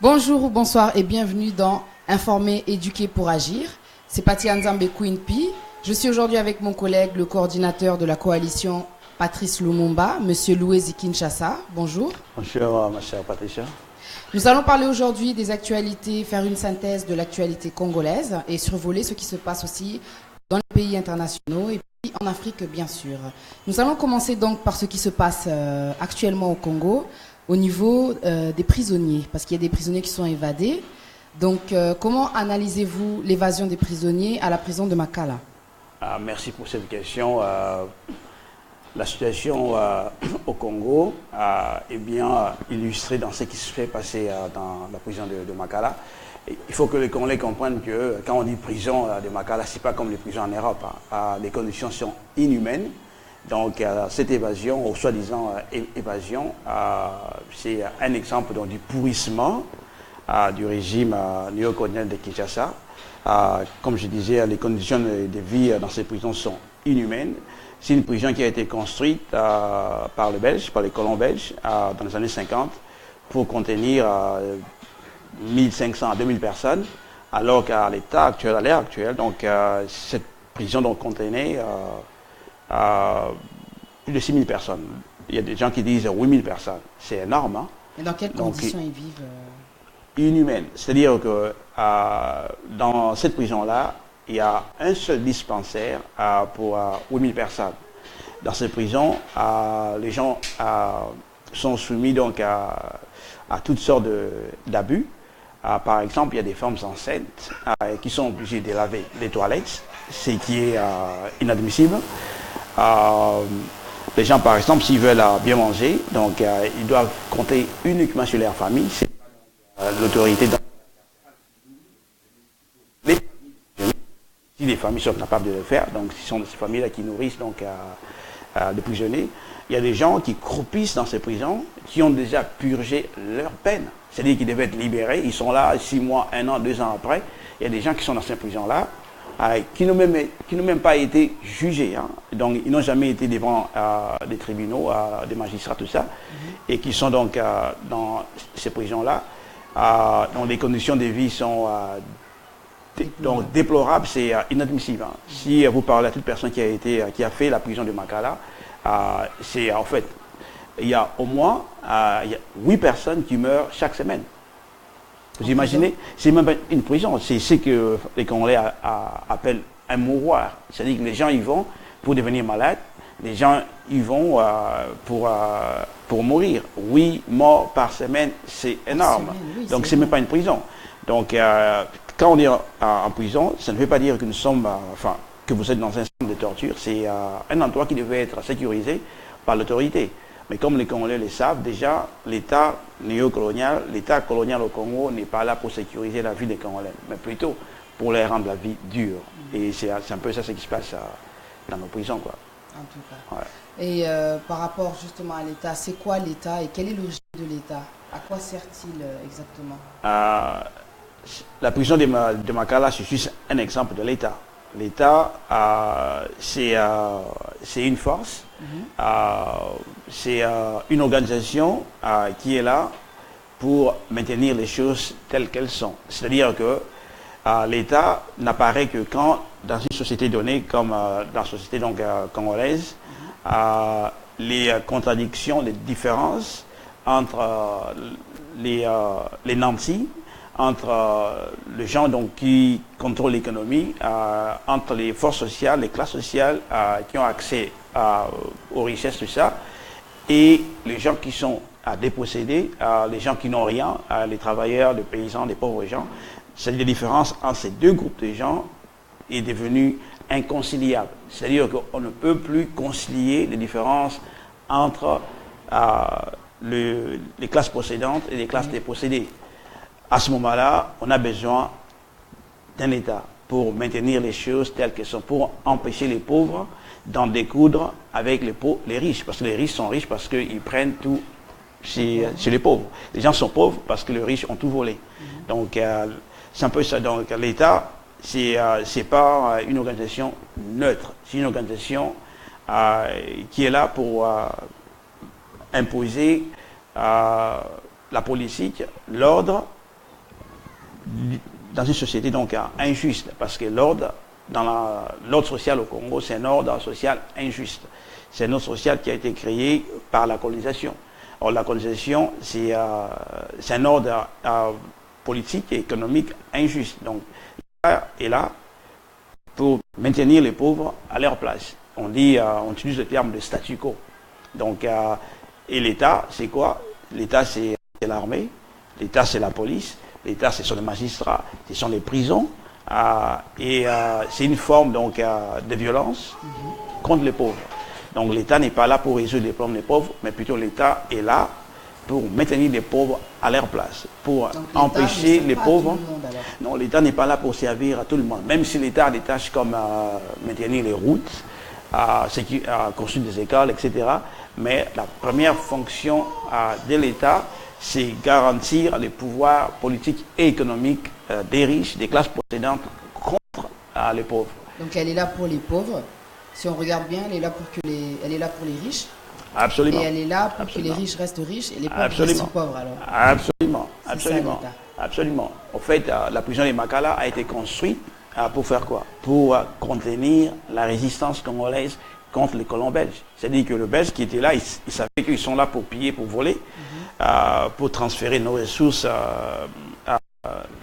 Bonjour ou bonsoir et bienvenue dans Informer, éduquer pour agir. C'est Pati Nzambe Queen-Pi. Je suis aujourd'hui avec mon collègue, le coordinateur de la coalition Patrice Lumumba, Monsieur Louis Kinshasa. Bonjour. Bonjour, ma chère Patricia. Nous allons parler aujourd'hui des actualités, faire une synthèse de l'actualité congolaise et survoler ce qui se passe aussi dans les pays internationaux et puis en Afrique, bien sûr. Nous allons commencer donc par ce qui se passe actuellement au Congo au niveau des prisonniers, parce qu'il y a des prisonniers qui sont évadés. Donc, comment analysez-vous l'évasion des prisonniers à la prison de Makala? Merci pour cette question. La situation au Congo est bien illustrée dans ce qui se fait passer dans la prison de Makala. Il faut que les Congolais comprennent que quand on dit prison de Makala, ce n'est pas comme les prisons en Europe. Les conditions sont inhumaines. Donc cette évasion, ou soi-disant évasion, c'est un exemple donc, du pourrissement du régime néocolonial de Kinshasa. Comme je disais, les conditions de vie dans ces prisons sont inhumaines. C'est une prison qui a été construite par les colons belges, dans les années 50, pour contenir 1500 à 2000 personnes, alors qu'à l'état actuel, à l'ère actuelle, donc, cette prison donc, contenait plus de 6000 personnes. Il y a des gens qui disent 8000 personnes. C'est énorme. Hein? Et dans quelles conditions ils vivent Inhumaines. C'est-à-dire que dans cette prison-là, il y a un seul dispensaire pour 8000 personnes. Dans cette prison, les gens sont soumis donc à toutes sortes d'abus. Par exemple, il y a des femmes enceintes qui sont obligées de laver les toilettes, ce qui est inadmissible. Les gens, par exemple, s'ils veulent bien manger, donc ils doivent compter uniquement sur leur famille. C'est l'autorité. Si les familles sont capables de le faire, donc ce sont ces familles-là qui nourrissent donc les prisonniers. Il y a des gens qui croupissent dans ces prisons, qui ont déjà purgé leur peine. C'est-à-dire qu'ils devaient être libérés, ils sont là 6 mois, 1 an, 2 ans après. Il y a des gens qui sont dans ces prisons-là, qui n'ont même pas été jugés. Hein. Donc ils n'ont jamais été devant des tribunaux, des magistrats, tout ça, et qui sont donc dans ces prisons-là, dont les conditions de vie sont donc déplorables, c'est inadmissible. Hein. Si vous parlez à toute personne qui a fait la prison de Makala, c'est en fait, il y a au moins 8 personnes qui meurent chaque semaine. Vous imaginez? C'est même pas une prison, c'est ce que les Congolais appellent un mouroir. C'est-à-dire que les gens y vont pour devenir malades, les gens y vont pour mourir. 8 morts par semaine, c'est énorme. Oui, donc c'est même pas une prison. Donc quand on est en prison, ça ne veut pas dire que nous sommes, que vous êtes dans un centre de torture. C'est un endroit qui devait être sécurisé par l'autorité. Mais comme les Congolais le savent, déjà, l'État néocolonial, l'État colonial au Congo n'est pas là pour sécuriser la vie des Congolais, mais plutôt pour les rendre la vie dure. Et c'est un peu ça ce qui se passe dans nos prisons, quoi. En tout cas. Ouais. Et par rapport justement à l'État, c'est quoi l'État et quelle est l'origine de l'État? À quoi sert-il exactement? La prison de Makala, c'est juste un exemple de l'État. L'État, c'est une force, c'est une organisation qui est là pour maintenir les choses telles qu'elles sont. C'est-à-dire que l'État n'apparaît que quand, dans une société donnée, comme dans la société donc, congolaise, les contradictions, les différences entre les nantis, entre les gens donc, qui contrôlent l'économie, entre les forces sociales, les classes sociales qui ont accès aux richesses, tout ça, et les gens qui sont dépossédés, les gens qui n'ont rien, les travailleurs, les paysans, les pauvres gens. C'est-à-dire la différence entre ces deux groupes de gens est devenue inconciliable. C'est-à-dire qu'on ne peut plus concilier les différences entre les classes possédantes et les classes dépossédées. À ce moment-là, on a besoin d'un État pour maintenir les choses telles qu'elles sont, pour empêcher les pauvres d'en découdre avec les riches. Parce que les riches sont riches parce qu'ils prennent tout chez les pauvres. Les gens sont pauvres parce que les riches ont tout volé. Donc, c'est un peu ça. Donc, l'État, c'est pas une organisation neutre. C'est une organisation qui est là pour imposer la politique, l'ordre dans une société donc injuste, parce que l'ordre l'ordre social au Congo, c'est un ordre social injuste. C'est un ordre social qui a été créé par la colonisation. Or, la colonisation, c'est un ordre politique et économique injuste. Donc, l'État est là pour maintenir les pauvres à leur place. On utilise le terme de statu quo. Donc, et l'État, c'est quoi? L'État, c'est l'armée. L'État, c'est la police. L'État, ce sont les magistrats. Ce sont les prisons. C'est une forme donc, de violence contre les pauvres. Donc l'État n'est pas là pour résoudre les problèmes des pauvres, mais plutôt l'État est là pour maintenir les pauvres à leur place, pour empêcher les pauvres. Non, l'État n'est pas là pour servir à tout le monde. Même si l'État a des tâches comme maintenir les routes, construire des écoles, etc. Mais la première fonction de l'État, c'est garantir les pouvoirs politiques et économiques des riches, des classes possédantes contre les pauvres. Donc elle est là pour les pauvres. Si on regarde bien, elle est là pour les riches. Absolument. Et elle est là pour que les riches restent riches et les pauvres restent pauvres alors. Absolument. Ça, Absolument. En fait, la prison de Makala a été construite pour faire quoi? Pour contenir la résistance congolaise contre les colons belges. C'est-à-dire que le Belge qui était là, ils savaient qu'ils sont là pour piller, pour voler, pour transférer nos ressources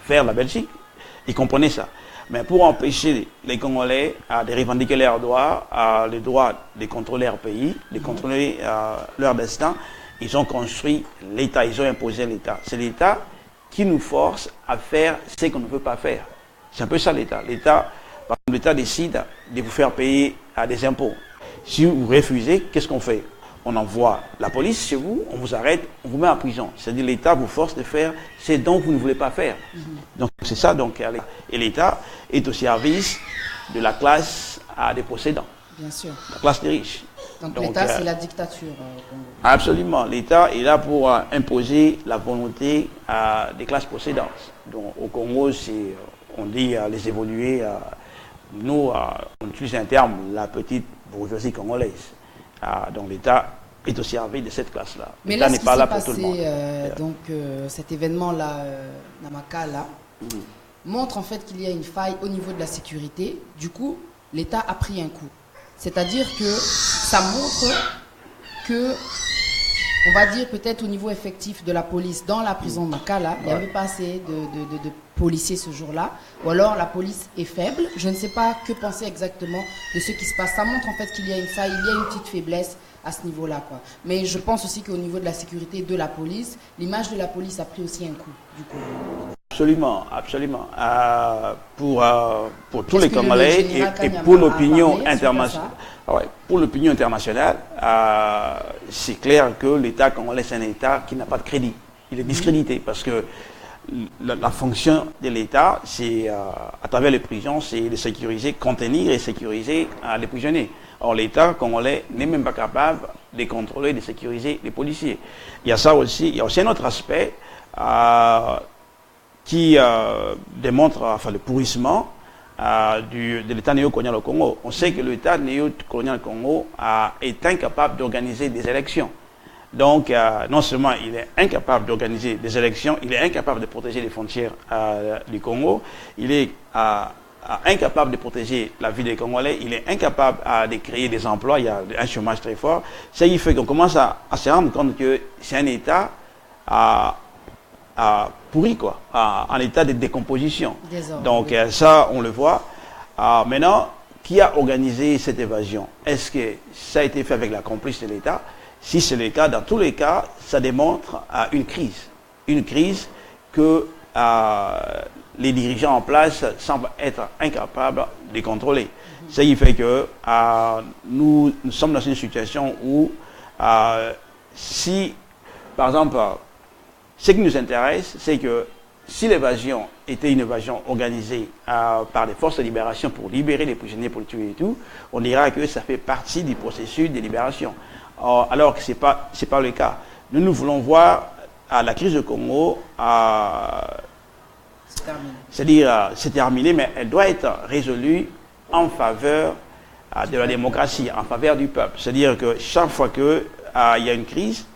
vers la Belgique. Ils comprenaient ça. Mais pour empêcher les Congolais de revendiquer leurs droits, le droit de contrôler leur pays, de contrôler leur destin, ils ont construit l'État, ils ont imposé l'État. C'est l'État qui nous force à faire ce qu'on ne veut pas faire. C'est un peu ça l'État. L'État décide de vous faire payer des impôts. Si vous refusez, qu'est-ce qu'on fait? On envoie la police chez vous, on vous arrête, on vous met en prison. C'est-à-dire l'État vous force de faire ce dont vous ne voulez pas faire. Donc c'est ça. Donc, et l'État est au service de la classe des possédants. Bien sûr. La classe des riches. Donc l'État, c'est la dictature au Congo. Absolument. L'État est là pour imposer la volonté des classes possédantes. Donc au Congo, on dit les évoluer. Nous, on utilise un terme, la petite bourgeoisie congolaise. Donc l'État est au service de cette classe-là. Mais là, ce qui s'est passé, cet événement-là, Namakala, montre en fait qu'il y a une faille au niveau de la sécurité. Du coup, l'État a pris un coup. C'est-à-dire que ça montre que, on va dire peut-être au niveau effectif de la police dans la prison de Makala, il n'y avait pas assez de policiers ce jour-là, ou alors la police est faible. Je ne sais pas que penser exactement de ce qui se passe. Ça montre en fait qu'il y a une faille, il y a une petite faiblesse à ce niveau-là, quoi. Mais je pense aussi qu'au niveau de la sécurité de la police, l'image de la police a pris aussi un coup, du coup. Absolument. Pour tous les Congolais et pour l'opinion internationale. Pour l'opinion internationale, c'est clair que l'État congolais, c'est un État qui n'a pas de crédit. Il est discrédité parce que la fonction de l'État, c'est à travers les prisons, c'est de sécuriser, contenir et sécuriser les prisonniers. Or, l'État congolais n'est même pas capable de contrôler, de sécuriser les policiers. Il y a ça aussi. Il y a aussi un autre aspect qui démontre le pourrissement de l'État néocolonial au Congo. On sait que l'État néocolonial au Congo est incapable d'organiser des élections. Donc, non seulement il est incapable d'organiser des élections, il est incapable de protéger les frontières du Congo, il est incapable de protéger la vie des Congolais, il est incapable de créer des emplois, il y a un chômage très fort. Ça, il fait qu'on commence à se rendre compte que c'est un État pourri, quoi, en état de décomposition. Désormais, donc ça, on le voit. Maintenant, qui a organisé cette évasion? Est-ce que ça a été fait avec la complice de l'État? Si c'est le cas, dans tous les cas, ça démontre une crise. Une crise que les dirigeants en place semblent être incapables de contrôler. Ça qui fait que nous sommes dans une situation où si, par exemple, ce qui nous intéresse, c'est que si l'évasion était une évasion organisée par les forces de libération pour libérer les prisonniers politiques et tout, on dira que ça fait partie du processus de libération. Alors que ce n'est pas le cas. Nous voulons voir la crise du Congo, c'est-à-dire c'est terminé, mais elle doit être résolue en faveur de la démocratie, en faveur du peuple. C'est-à-dire que chaque fois qu'il y a une crise,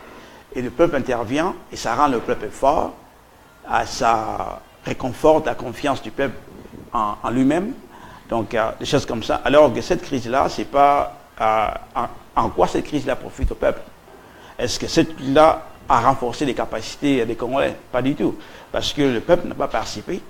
et le peuple intervient, et ça rend le peuple fort, ça réconforte la confiance du peuple en lui-même. Donc, des choses comme ça. Alors que cette crise-là, c'est pas en quoi cette crise-là profite au peuple. Est-ce que cette crise-là a renforcé les capacités des Congolais? Pas du tout. Parce que le peuple n'a pas participé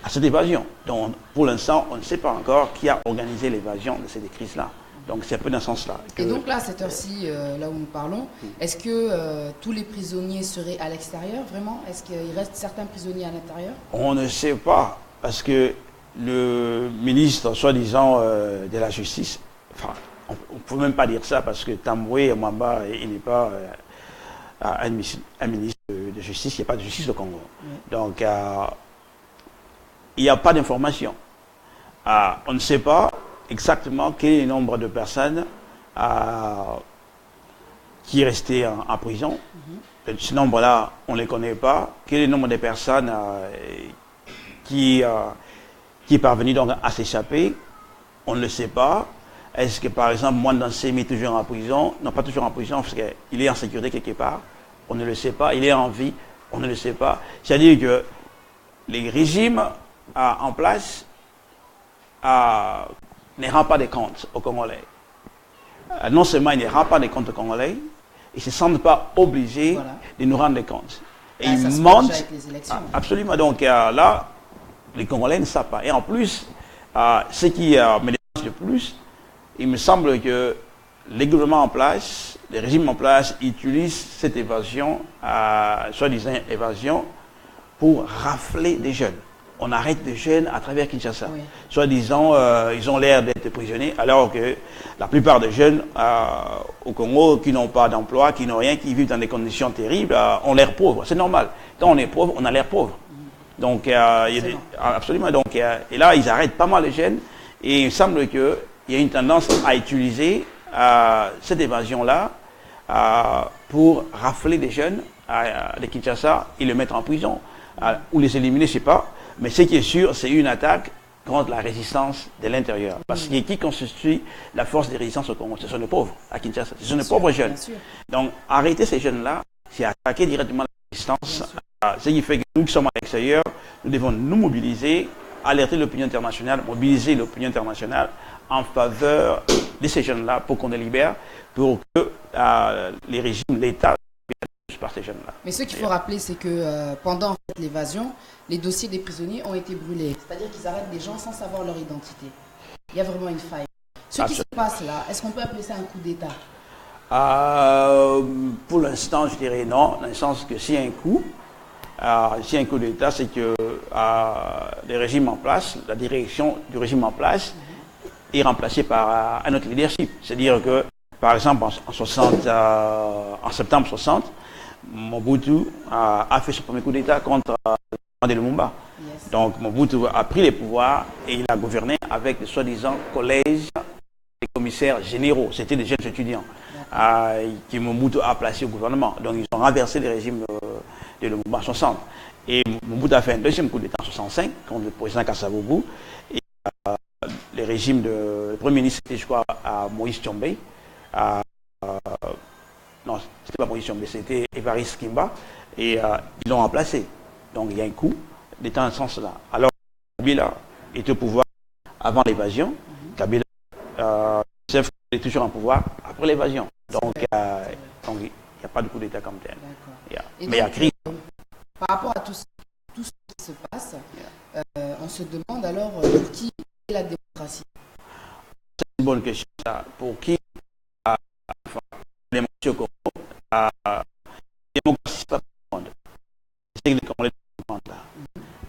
à cette évasion. Donc, pour l'instant, on ne sait pas encore qui a organisé l'évasion de cette crise-là. Donc, c'est un peu dans ce sens-là. Et donc là, à cette heure-ci, là où nous parlons, est-ce que tous les prisonniers seraient à l'extérieur, vraiment? Est-ce qu'il reste certains prisonniers à l'intérieur? On ne sait pas, parce que le ministre, soi-disant, de la justice, enfin, on ne peut même pas dire ça, parce que Tamboué Mwamba, il n'est pas un ministre de justice, il n'y a pas de justice au Congo. Oui. Donc, il n'y a pas d'information. On ne sait pas exactement quel est le nombre de personnes qui est resté en prison. Ce nombre-là, on ne les connaît pas. Quel est le nombre de personnes qui est parvenu donc à s'échapper? On ne le sait pas. Est-ce que, par exemple, Mwanda Nsemi est toujours en prison? Non, pas toujours en prison, parce qu'il est en sécurité quelque part. On ne le sait pas. Il est en vie. On ne le sait pas. C'est-à-dire que les régimes en place ne rendent pas des comptes aux Congolais. Non seulement ils ne rendent pas des comptes aux Congolais, ils ne se sentent pas obligés de nous rendre des comptes. Et là, ils mentent. avec les élections. Absolument. Donc là, les Congolais ne savent pas. Et en plus, ce qui me dérange le plus, il me semble que les gouvernements en place, les régimes en place, utilisent cette évasion, soi-disant évasion, pour rafler des jeunes. On arrête des jeunes à travers Kinshasa. Oui. Soi-disant, ils ont l'air d'être prisonniers, alors que la plupart des jeunes au Congo qui n'ont pas d'emploi, qui n'ont rien, qui vivent dans des conditions terribles, ont l'air pauvres. C'est normal. Quand on est pauvre, on a l'air pauvre. Donc, absolument. Donc, et là, ils arrêtent pas mal les jeunes. Et il semble qu'il y a une tendance à utiliser cette évasion-là pour rafler des jeunes de Kinshasa et les mettre en prison. Ou les éliminer, je ne sais pas. Mais ce qui est sûr, c'est une attaque contre la résistance de l'intérieur. Parce que qui constitue la force de résistance au Congo? Ce sont les pauvres à Kinshasa. Ce sont les pauvres jeunes. Donc, arrêter ces jeunes-là, c'est attaquer directement la résistance. Ce qui fait que nous qui sommes à l'extérieur, nous devons nous mobiliser, alerter l'opinion internationale, mobiliser l'opinion internationale en faveur de ces jeunes-là pour qu'on les libère, pour que les régimes, l'État, par ces jeunes-là. Mais ce qu'il faut rappeler, c'est que pendant l'évasion, les dossiers des prisonniers ont été brûlés. C'est-à-dire qu'ils arrêtent des gens sans savoir leur identité. Il y a vraiment une faille. Ce qui se passe là, est-ce qu'on peut appeler ça un coup d'État? Pour l'instant, je dirais non, dans le sens que s'il y a un coup, d'État, c'est que les régimes en place, la direction du régime en place est remplacée par un autre leadership. C'est-à-dire que, par exemple, en septembre 60, Mobutu a fait son premier coup d'État contre André Lumumba. Yes. Donc Mobutu a pris les pouvoirs et il a gouverné avec des soi-disant collèges des commissaires généraux. C'était des jeunes étudiants que Mobutu a placés au gouvernement. Donc ils ont renversé le régime de Lumumba en 60. Et Mobutu a fait un deuxième coup d'État en 65 contre le président Kasavubu. Et le premier ministre, c'était, je crois, Moïse Tshombe. Non, c'était pas Moïse Tshombe, c'était Évariste Kimba. Et ils l'ont remplacé. Donc il y a un coup d'État dans ce sens-là. Alors Kabila est au pouvoir avant l'évasion. Kabila est toujours en pouvoir après l'évasion. Donc il n'y a pas de coup d'État comme tel. Mais il y a crise. Par rapport à tout ce qui se passe, on se demande alors pour qui est la démocratie? C'est une bonne question. Ça. Pour qui la démocratie au Congo? La démocratie, c'est pas pour le monde. C'est que les Congolais demandent là.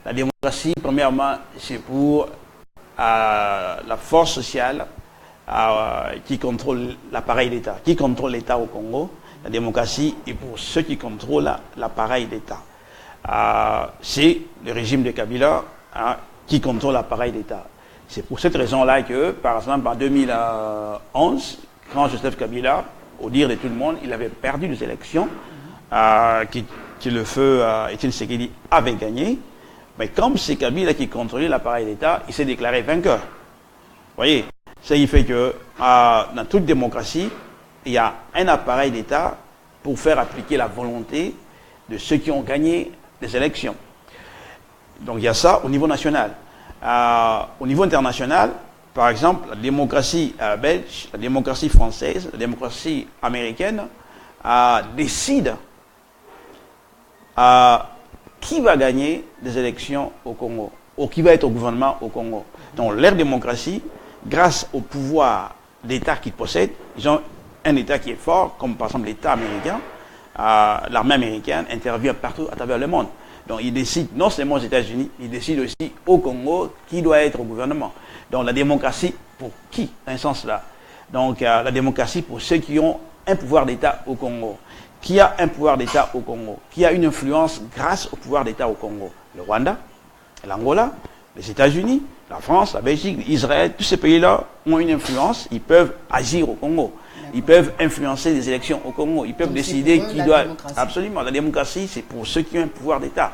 La démocratie, premièrement, c'est pour la force sociale qui contrôle l'appareil d'État. Qui contrôle l'État au Congo? La démocratie est pour ceux qui contrôlent l'appareil d'État. C'est le régime de Kabila qui contrôle l'appareil d'État. C'est pour cette raison-là que, par exemple, en 2011, quand Joseph Kabila, au dire de tout le monde, il avait perdu les élections, que le feu Étienne Tshisekedi avait gagné, mais comme c'est Kabila qui contrôlait l'appareil d'État, il s'est déclaré vainqueur. Vous voyez, ça il fait que dans toute démocratie, il y a un appareil d'État pour faire appliquer la volonté de ceux qui ont gagné les élections. Donc il y a ça au niveau national. Au niveau international, par exemple, la démocratie belge, la démocratie française, la démocratie américaine décide qui va gagner des élections au Congo, ou qui va être au gouvernement au Congo. Donc leur démocratie, grâce au pouvoir d'État qu'ils possèdent, ils ont un État qui est fort, comme par exemple l'État américain, l'armée américaine intervient partout à travers le monde. Donc ils décident non seulement aux États-Unis, ils décident aussi au Congo qui doit être au gouvernement. Donc la démocratie pour qui, dans ce sens-là? Donc la démocratie pour ceux qui ont un pouvoir d'État au Congo. Qui a un pouvoir d'État au Congo? Qui a une influence grâce au pouvoir d'État au Congo? Le Rwanda, l'Angola, les États-Unis, la France, la Belgique, Israël, tous ces pays-là ont une influence, ils peuvent agir au Congo. Ils peuvent influencer les élections au Congo. Ils peuvent décider qui doit... Absolument. La démocratie, c'est pour ceux qui ont un pouvoir d'État.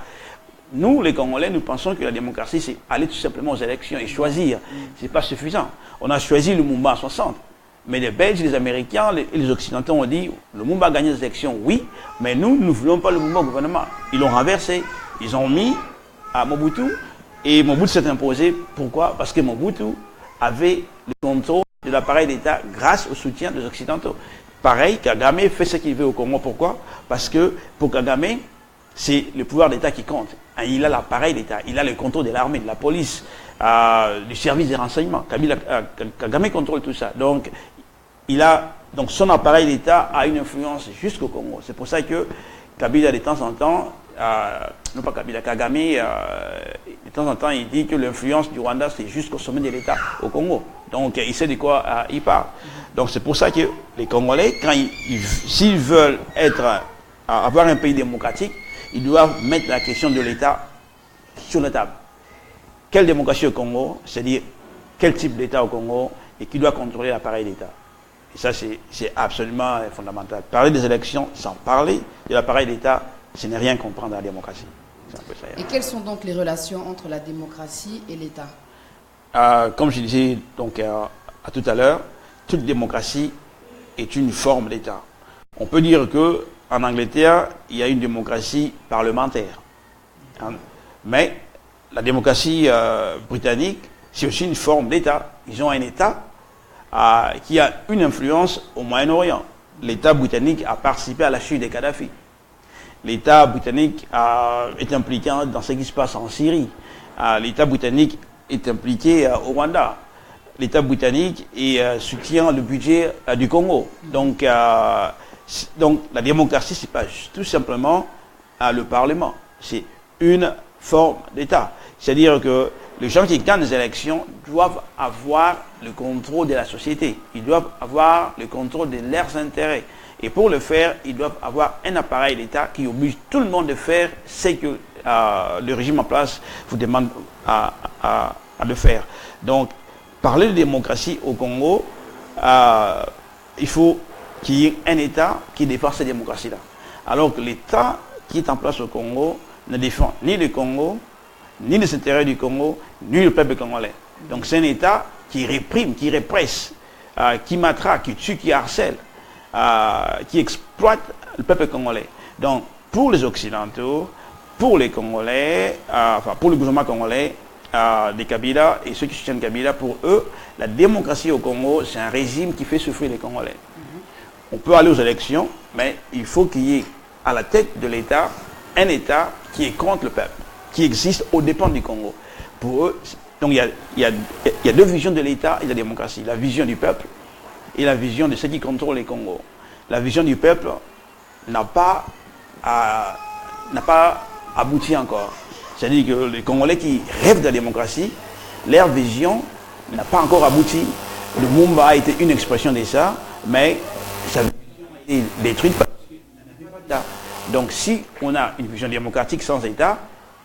Nous, les Congolais, nous pensons que la démocratie, c'est aller tout simplement aux élections et choisir. Ce n'est pas suffisant. On a choisi le Lumumba en 60. Mais les Belges, les Américains et les Occidentaux ont dit le Lumumba a gagné les élections, oui, mais nous ne voulons pas le Lumumba au gouvernement. Ils l'ont renversé. Ils ont mis à Mobutu et Mobutu s'est imposé. Pourquoi? Parce que Mobutu avait le contrôle de l'appareil d'État grâce au soutien des Occidentaux. Pareil, Kagame fait ce qu'il veut au Congo. Pourquoi? Parce que pour Kagame, c'est le pouvoir d'État qui compte. Il a l'appareil d'État, il a le contrôle de l'armée, de la police, du service des renseignements. Kagame contrôle tout ça. Donc, son appareil d'État a une influence jusqu'au Congo. C'est pour ça que Kabila, de temps en temps, non pas Kabila, Kagame, de temps en temps, il dit que l'influence du Rwanda, c'est jusqu'au sommet de l'État au Congo. Donc, il sait de quoi il parle. Donc, c'est pour ça que les Congolais, s'ils veulent avoir un pays démocratique, ils doivent mettre la question de l'État sur la table. Quelle démocratie au Congo? C'est-à-dire, quel type d'État au Congo et qui doit contrôler l'appareil d'État? Et ça, c'est absolument fondamental. Parler des élections sans parler de l'appareil d'État, ce n'est rien comprendre à la démocratie. Un peu ça, et quelles sont donc les relations entre la démocratie et l'État? Comme je disais donc, à tout à l'heure, toute démocratie est une forme d'État. On peut dire qu'en Angleterre, il y a une démocratie parlementaire. Mais la démocratie britannique, c'est aussi une forme d'État. Ils ont un État qui a une influence au Moyen-Orient. L'État britannique a participé à la chute de Kadhafi. L'État britannique est impliqué dans ce qui se passe en Syrie. L'État britannique est impliqué au Rwanda. L'État britannique soutient le budget du Congo. Donc la démocratie, ce n'est pas tout simplement le Parlement. C'est une forme d'État. C'est-à-dire que les gens qui gagnent les élections doivent avoir le contrôle de la société. Ils doivent avoir le contrôle de leurs intérêts. Et pour le faire, ils doivent avoir un appareil d'État qui oblige tout le monde de faire ce que le régime en place vous demande à le faire. Donc, parler de démocratie au Congo, il faut qu'il y ait un État qui défend cette démocratie-là. Alors que l'État qui est en place au Congo ne défend ni le Congo, ni les intérêts du Congo, ni le peuple congolais. Donc c'est un État qui réprime, qui répresse, qui matraque, qui tue, qui harcèle, qui exploite le peuple congolais. Donc pour les Occidentaux, pour les Congolais, pour le gouvernement congolais, des Kabila et ceux qui soutiennent Kabila, pour eux, la démocratie au Congo, c'est un régime qui fait souffrir les Congolais. On peut aller aux élections, mais il faut qu'il y ait à la tête de l'État un État qui est contre le peuple, qui existe aux dépens du Congo. Pour eux, donc il y a deux visions de l'État et de la démocratie. La vision du peuple et la vision de ceux qui contrôlent les Congos. La vision du peuple n'a pas abouti encore. C'est-à-dire que les Congolais qui rêvent de la démocratie, leur vision n'a pas encore abouti. Le Lumumba a été une expression de ça, mais sa vision a été détruite parce qu'il n'y avait pas d'État. Donc si on a une vision démocratique sans État,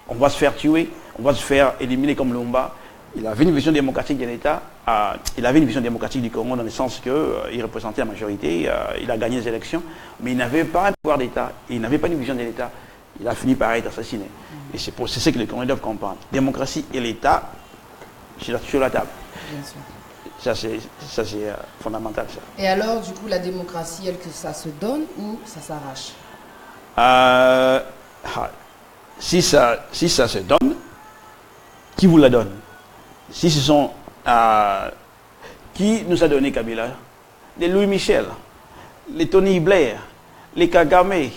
on va se faire tuer, on va se faire éliminer comme Lumumba. Il avait une vision démocratique de l'État, il avait une vision démocratique du Congo dans le sens qu'il représentait la majorité, il a gagné les élections, mais il n'avait pas un pouvoir d'État, il n'avait pas une vision de l'État. Il a fini par être assassiné. Et c'est ce que les Congolais doivent comprendre. Démocratie et l'État, sur la table. Bien sûr. Ça, c'est fondamental. Ça. Et alors, du coup, la démocratie, elle, que ça se donne ou ça s'arrache? Si ça se donne, qui vous la donne? Si ce sont... qui nous a donné Kabila? Les Louis Michel, les Tony Blair, les Kagame,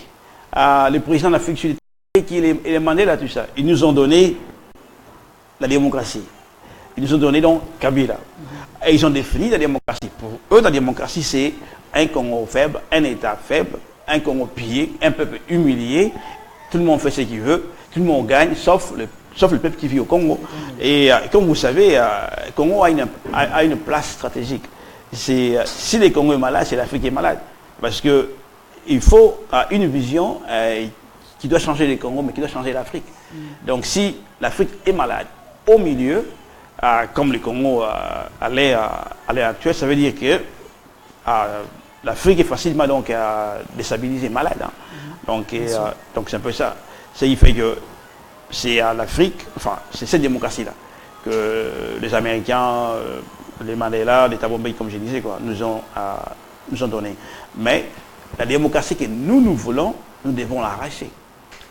le président de l'Afrique du Sud, et les Mandela, tout ça. Ils nous ont donné la démocratie. Ils nous ont donné donc Kabila. Et ils ont défini la démocratie. Pour eux, la démocratie, c'est un Congo faible, un État faible, un Congo pillé, un peuple humilié. Tout le monde fait ce qu'il veut, tout le monde gagne, sauf le peuple qui vit au Congo. Et comme vous savez, le Congo a une place stratégique. Si le Congo est malade, c'est l'Afrique qui est malade. Parce qu'il faut une vision qui doit changer le Congo, mais qui doit changer l'Afrique. Donc si l'Afrique est malade au milieu, comme le Congo à l'heure actuelle, ça veut dire que l'Afrique est facilement donc, déstabilisée, malade. Hein. Donc c'est un peu ça. Ça il fait que c'est à l'Afrique, enfin c'est cette démocratie-là que les Américains, les Mandela, les Thabo Mbeki, comme je disais, quoi, nous ont donné. Mais la démocratie que nous voulons, nous devons l'arracher.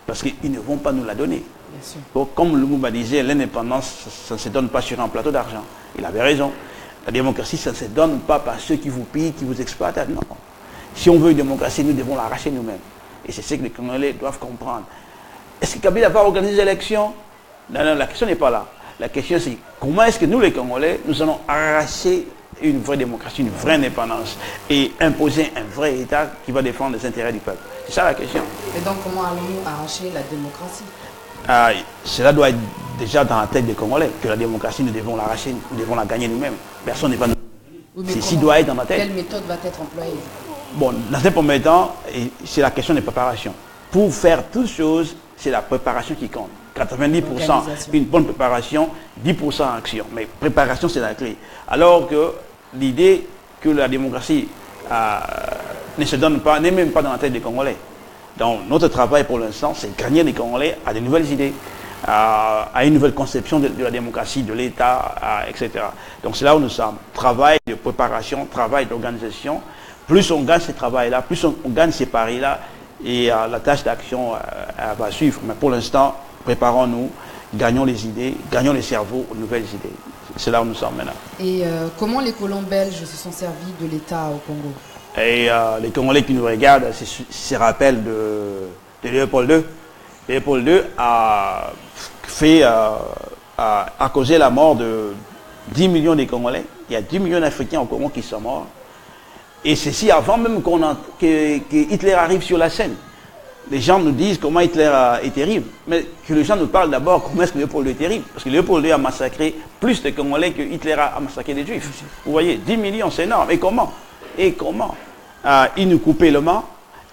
Parce qu'ils ne vont pas nous la donner. Donc, comme Lumumba disait, l'indépendance, ça ne se donne pas sur un plateau d'argent. Il avait raison. La démocratie, ça ne se donne pas par ceux qui vous pillent, qui vous exploitent. Non. Si on veut une démocratie, nous devons l'arracher nous-mêmes. Et c'est ce que les Congolais doivent comprendre. Est-ce que Kabila va organiser des élections? Non, la question n'est pas là. La question c'est comment est-ce que nous, les Congolais, nous allons arracher une vraie démocratie, une vraie indépendance et imposer un vrai État qui va défendre les intérêts du peuple. C'est ça la question. Et donc comment allons-nous arracher la démocratie? Cela doit être déjà dans la tête des Congolais, que la démocratie, nous devons l'arracher, nous devons la gagner nous-mêmes. Personne n'est pas... Oui, doit être dans la tête. Quelle méthode va être employée? Bon, dans un premier temps, c'est la question des préparations. Pour faire toutes choses, c'est la préparation qui compte. 90%, une bonne préparation, 10% action. Mais préparation, c'est la clé. Alors que l'idée que la démocratie ne se donne pas, n'est même pas dans la tête des Congolais. Donc notre travail pour l'instant, c'est gagner les Congolais à de nouvelles idées, à une nouvelle conception de la démocratie, de l'État, etc. Donc c'est là où nous sommes. Travail de préparation, travail d'organisation. Plus on gagne ce travail-là, plus on gagne ces paris-là, et la tâche d'action va suivre. Mais pour l'instant, préparons-nous, gagnons les idées, gagnons les cerveaux aux nouvelles idées. C'est là où nous sommes maintenant. Et comment les colons belges se sont servis de l'État au Congo? Et les Congolais qui nous regardent se rappellent de Léopold II. Léopold II a causé la mort de 10 millions de Congolais. Il y a 10 millions d'Africains au Congo qui sont morts. Et ceci avant même que Hitler arrive sur la scène. Les gens nous disent comment Hitler est terrible. Mais que les gens nous parlent d'abord comment est-ce que Léopold II est terrible. Parce que Léopold II a massacré plus de Congolais que Hitler a massacré des Juifs. Vous voyez, 10 millions, c'est énorme. Et comment? Il nous coupait le main,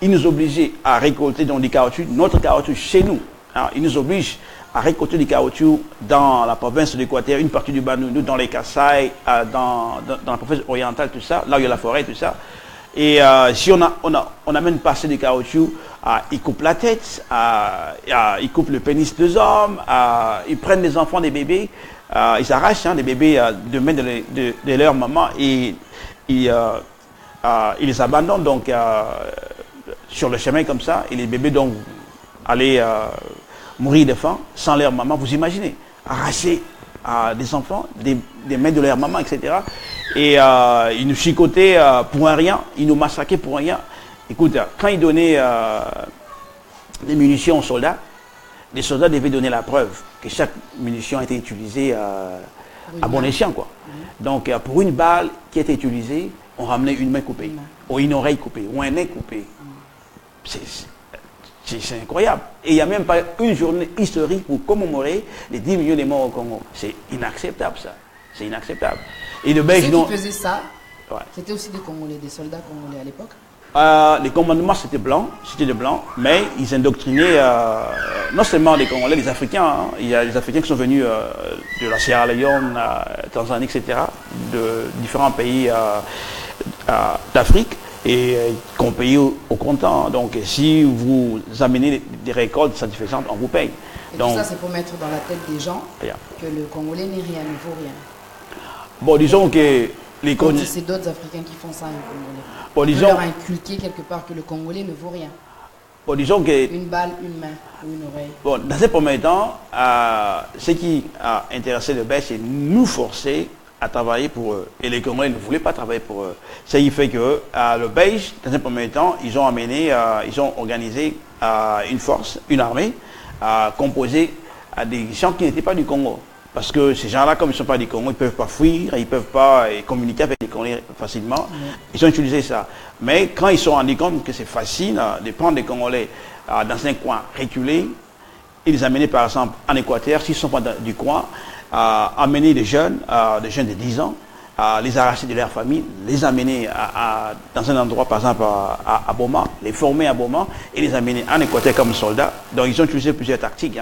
il nous obligeait à récolter dans du caoutchouc, notre caoutchouc chez nous. Il nous oblige à récolter du caoutchouc dans la province de l'Équateur, une partie du Bandundu, dans les Kasaï, dans la province orientale, tout ça, là où il y a la forêt, tout ça. Et si on amène passer du caoutchouc, ils coupent la tête, ils coupent le pénis des hommes, ils prennent des enfants, des bébés, ils arrachent des bébés de main de leur maman et ils les abandonnent donc sur le chemin comme ça, et les bébés donc allaient mourir de faim sans leur maman. Vous imaginez, arracher des enfants des mains de leur maman, etc. Et ils nous chicotaient pour un rien, ils nous massacraient pour un rien. Écoute, quand ils donnaient des munitions aux soldats, les soldats devaient donner la preuve que chaque munition a été utilisée à bon escient, quoi. Donc pour une balle qui a été utilisée, on ramenait une main coupée, ou une oreille coupée, ou un nez coupé. C'est incroyable. Et il n'y a même pas une journée historique pour commémorer les 10 millions de morts au Congo. C'est inacceptable, ça. C'est inacceptable. Et le Belge, ceux qui faisaient ça, ouais. C'était aussi des Congolais, des soldats congolais à l'époque? Les commandements, c'était des blancs, mais ils indoctrinaient non seulement les Congolais, les Africains. Hein. Il y a des Africains qui sont venus de la Sierra Leone, Tanzanie, etc., de différents pays d'Afrique, et qu'on paye au comptant. Donc si vous amenez des récoltes satisfaisantes, on vous paye. Et donc, tout ça, c'est pour mettre dans la tête des gens que le Congolais n'est rien, ne vaut rien. Bon, disons que les Congolais... C'est d'autres Africains qui font ça, les Congolais. Bon, on disons... leur a inculqué quelque part que le Congolais ne vaut rien. Bon, disons que... Une balle, une main ou une oreille. Bon, dans ces premiers temps, ce qui a intéressé le Belge, c'est nous forcer à travailler pour eux. Et les Congolais ne voulaient pas travailler pour eux. Ça y fait que le Belge, dans un premier temps, ils ont organisé une force, une armée, composée à des gens qui n'étaient pas du Congo. Parce que ces gens-là, comme ils ne sont pas du Congo, ils ne peuvent pas fuir, ils ne peuvent pas communiquer avec les Congolais facilement. Ils ont utilisé ça. Mais quand ils se sont rendus compte que c'est facile de prendre des Congolais dans un coin reculé, ils les amenaient par exemple en Équateur, s'ils ne sont pas du coin, amener des jeunes de 10 ans, les arracher de leur famille, les amener dans un endroit, par exemple à Boma, les former à Boma et les amener en Équateur comme soldats. Donc ils ont utilisé plusieurs tactiques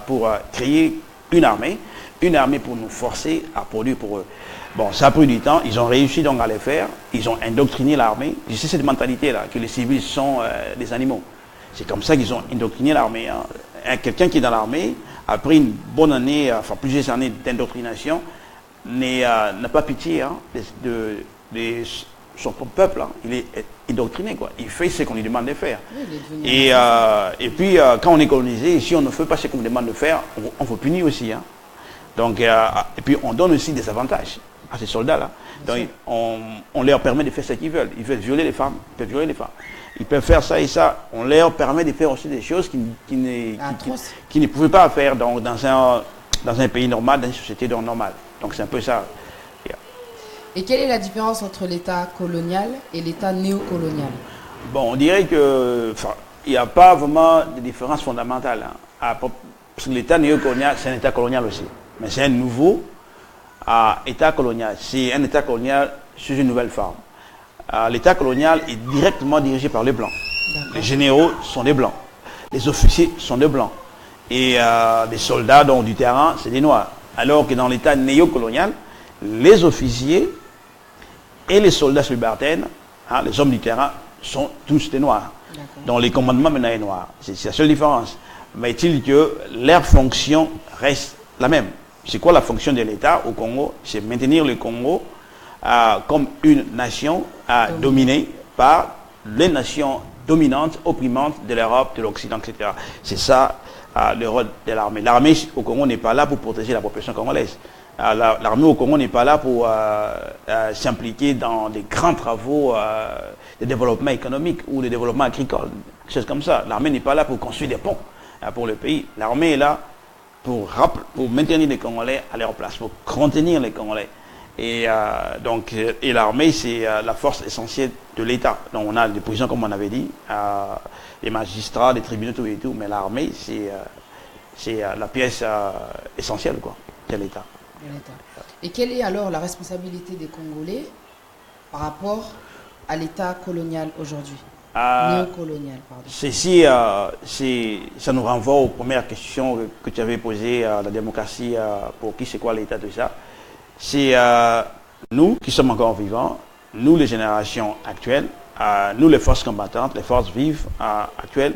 pour créer une armée pour nous forcer à produire pour eux. Bon, ça a pris du temps, ils ont réussi donc à le faire, ils ont indoctriné l'armée. C'est cette mentalité-là, que les civils sont des animaux. C'est comme ça qu'ils ont indoctriné l'armée. Quelqu'un qui est dans l'armée, après une bonne année, enfin plusieurs années d'indoctrination, n'a pas pitié de son propre peuple. Il est indoctriné, quoi. Il fait ce qu'on lui demande de faire. Oui, et puis, quand on est colonisé, si on ne fait pas ce qu'on nous demande de faire, on vous punit aussi. Donc, et puis, on donne aussi des avantages à ces soldats-là. Donc, on leur permet de faire ce qu'ils veulent. Ils veulent violer les femmes. Ils peuvent violer les femmes. Ils peuvent faire ça et ça. On leur permet de faire aussi des choses qui ne pouvaient pas faire dans un pays normal, dans une société normale. Donc, c'est un peu ça. Et quelle est la différence entre l'État colonial et l'État néocolonial? Bon, on dirait que il n'y a pas vraiment de différence fondamentale. Parce que l'État néocolonial, c'est un État colonial aussi. Mais c'est un nouveau État colonial. C'est un État colonial sous une nouvelle forme. L'État colonial est directement dirigé par les Blancs. Les généraux sont des Blancs. Les officiers sont des Blancs. Et les soldats donc, du terrain, c'est des Noirs. Alors que dans l'État néocolonial, les officiers et les soldats subalternes, les hommes du terrain, sont tous des Noirs. Donc les commandements maintenant sont noirs. C'est la seule différence. Mais est-il que leur fonction reste la même? C'est quoi la fonction de l'État au Congo? C'est maintenir le Congo comme une nation dominée par les nations dominantes, opprimantes de l'Europe, de l'Occident, etc. C'est ça le rôle de l'armée. L'armée au Congo n'est pas là pour protéger la population congolaise. L'armée au Congo n'est pas là pour s'impliquer dans des grands travaux de développement économique ou de développement agricole, des choses comme ça. L'armée n'est pas là pour construire des ponts pour le pays. L'armée est là pour maintenir les Congolais à leur place, pour contenir les Congolais. Et l'armée, c'est la force essentielle de l'État. Donc on a des prisons, comme on avait dit, les magistrats, les tribunaux, tout et tout, mais l'armée, c'est la pièce essentielle de l'État. Et quelle est alors la responsabilité des Congolais par rapport à l'État colonial aujourd'hui? Néocolonial, pardon. Ça nous renvoie aux premières questions que tu avais posées, la démocratie, pour qui c'est quoi l'État, tout ça. C'est nous qui sommes encore vivants, nous les générations actuelles, nous les forces combattantes, les forces vives actuelles,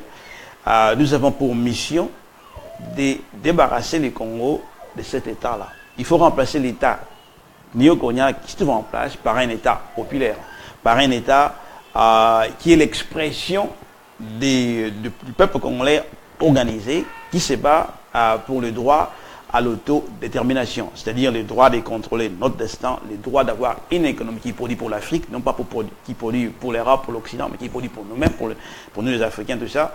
nous avons pour mission de débarrasser le Congo de cet État-là. Il faut remplacer l'État néocolonial qui se trouve en place par un État populaire, par un État qui est l'expression du peuple congolais organisé qui se bat pour le droit à l'autodétermination, c'est-à-dire le droit de contrôler notre destin, le droit d'avoir une économie qui produit pour l'Afrique, non pas qui produit pour l'Europe, pour l'Occident, mais qui produit pour nous-mêmes, pour nous les Africains, tout ça.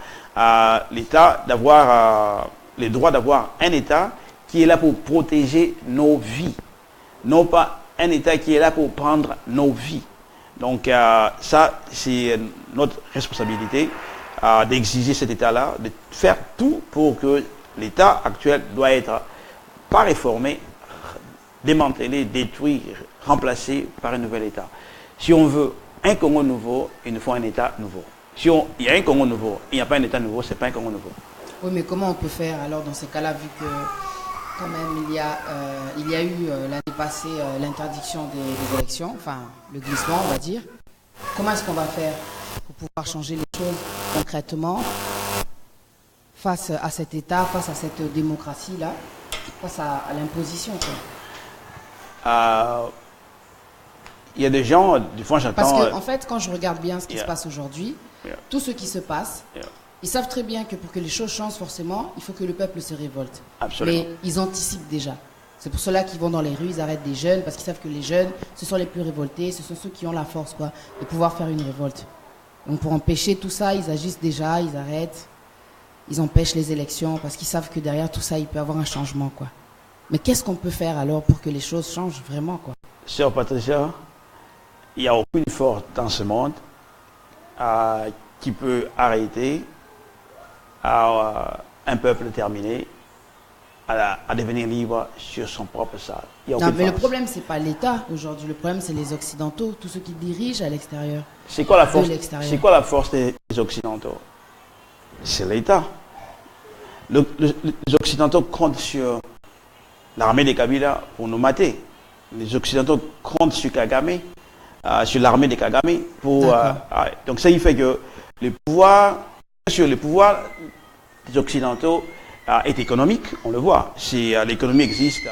L'État d'avoir le droit d'avoir un État qui est là pour protéger nos vies, non pas un État qui est là pour prendre nos vies. Donc ça, c'est notre responsabilité d'exiger cet État-là, de faire tout pour que l'État actuel doit être pas réformé, démantelé, détruit, remplacé par un nouvel État. Si on veut un Congo nouveau, il nous faut un État nouveau. Si il y a un Congo nouveau, il n'y a pas un État nouveau, ce n'est pas un Congo nouveau. Oui, mais comment on peut faire alors dans ces cas-là, vu que quand même il y a eu l'année passée l'interdiction des élections, enfin le glissement on va dire. Comment est-ce qu'on va faire pour pouvoir changer les choses concrètement face à cet État, face à cette démocratie-là, face à l'imposition? Il y a des gens, des fois j'entends... Parce qu'en fait, quand je regarde bien ce qui se passe aujourd'hui, tout ce qui se passe, Ils savent très bien que pour que les choses changent, forcément, il faut que le peuple se révolte. Absolument. Mais ils anticipent déjà. C'est pour cela qu'ils vont dans les rues, ils arrêtent des jeunes, parce qu'ils savent que les jeunes, ce sont les plus révoltés, ce sont ceux qui ont la force, quoi, de pouvoir faire une révolte. Donc pour empêcher tout ça, ils agissent déjà, ils arrêtent, ils empêchent les élections, parce qu'ils savent que derrière tout ça, il peut y avoir un changement, quoi. Mais qu'est-ce qu'on peut faire alors pour que les choses changent vraiment, quoi? Sœur Patricia, il n'y a aucune force dans ce monde qui peut arrêter un peuple déterminé à devenir libre sur son propre sol. Non, mais le problème, ce n'est pas l'État aujourd'hui. Le problème, c'est les Occidentaux, tous ceux qui dirigent à l'extérieur. C'est quoi la force des Occidentaux? C'est l'État. Les Occidentaux comptent sur l'armée des Kabila pour nous mater. Les Occidentaux comptent sur Kagame, sur l'armée des Kagame pour... donc ça, il fait que le pouvoir des Occidentaux est économique, on le voit. Si l'économie existe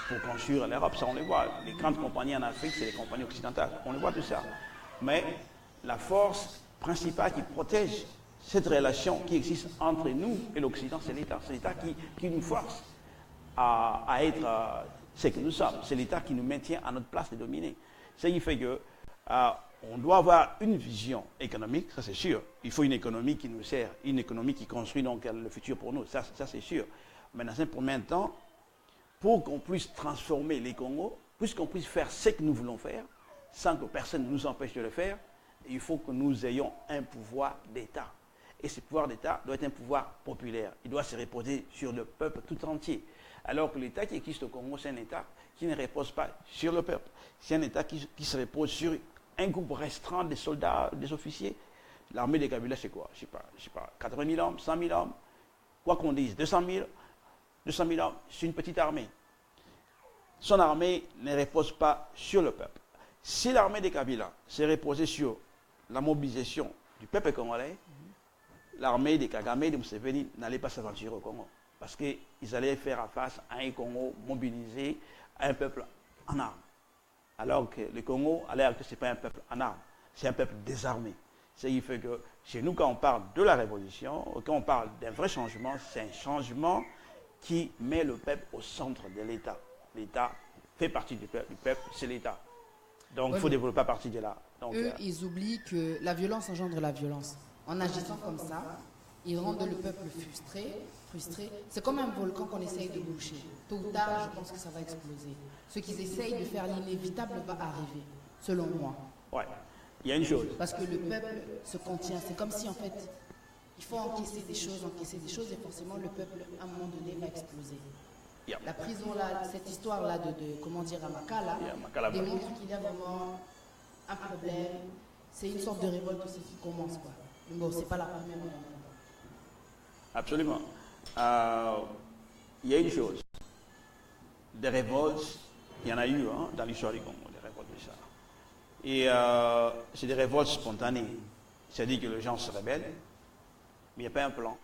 pour construire l'Europe, ça on le voit. Les grandes compagnies en Afrique, c'est les compagnies occidentales. On le voit tout ça. Mais la force principale qui protège cette relation qui existe entre nous et l'Occident, c'est l'État. C'est l'État qui nous force à être ce que nous sommes. C'est l'État qui nous maintient à notre place de dominer. Ce qui fait que on doit avoir une vision économique, ça c'est sûr. Il faut une économie qui nous sert, une économie qui construit donc le futur pour nous, ça c'est sûr. Mais dans un premier temps, pour qu'on puisse transformer les Congos, puisqu'on puisse faire ce que nous voulons faire, sans que personne ne nous empêche de le faire, il faut que nous ayons un pouvoir d'État. Et ce pouvoir d'État doit être un pouvoir populaire. Il doit se reposer sur le peuple tout entier. Alors que l'État qui existe au Congo, c'est un État qui ne repose pas sur le peuple. C'est un État qui se repose sur un groupe restreint de soldats, des officiers. L'armée des Kabila, c'est quoi? Je sais pas, 80 000 hommes, 100 000 hommes, quoi qu'on dise, 200 000 hommes, c'est une petite armée. Son armée ne repose pas sur le peuple. Si l'armée des Kabila s'est reposée sur la mobilisation du peuple congolais, l'armée des Kagame, de Museveni, n'allait pas s'aventurer au Congo. Parce qu'ils allaient faire face à un Congo mobilisé, à un peuple en armes. Alors que le Congo, alors que ce n'est pas un peuple en armes, c'est un peuple désarmé. Ce qui fait que chez nous, quand on parle de la révolution, quand on parle d'un vrai changement, c'est un changement qui met le peuple au centre de l'État. L'État fait partie du peuple, c'est l'État. Donc il faut développer à partir de là. Donc, ils oublient que la violence engendre la violence. En agissant comme ça, ils rendent le peuple frustré. C'est comme un volcan qu'on essaye de boucher. Tôt ou tard, je pense que ça va exploser. Ce qu'ils essayent de faire, l'inévitable va arriver, selon moi. Ouais, il y a une chose. Parce que le peuple se contient. C'est comme si, en fait, il faut encaisser des choses, et forcément, le peuple, à un moment donné, va exploser. Yeah. La prison, là, cette histoire-là comment dire, à Makala, démontre qu'il y a vraiment un problème. C'est une sorte de révolte aussi qui commence, quoi. Mais bon, c'est pas la première. Absolument. Il y a une chose. Des révoltes, il y en a eu dans l'histoire du Congo, des révoltes de ça. Et c'est des révoltes spontanées. C'est-à-dire que les gens se rebellent, mais il n'y a pas un plan.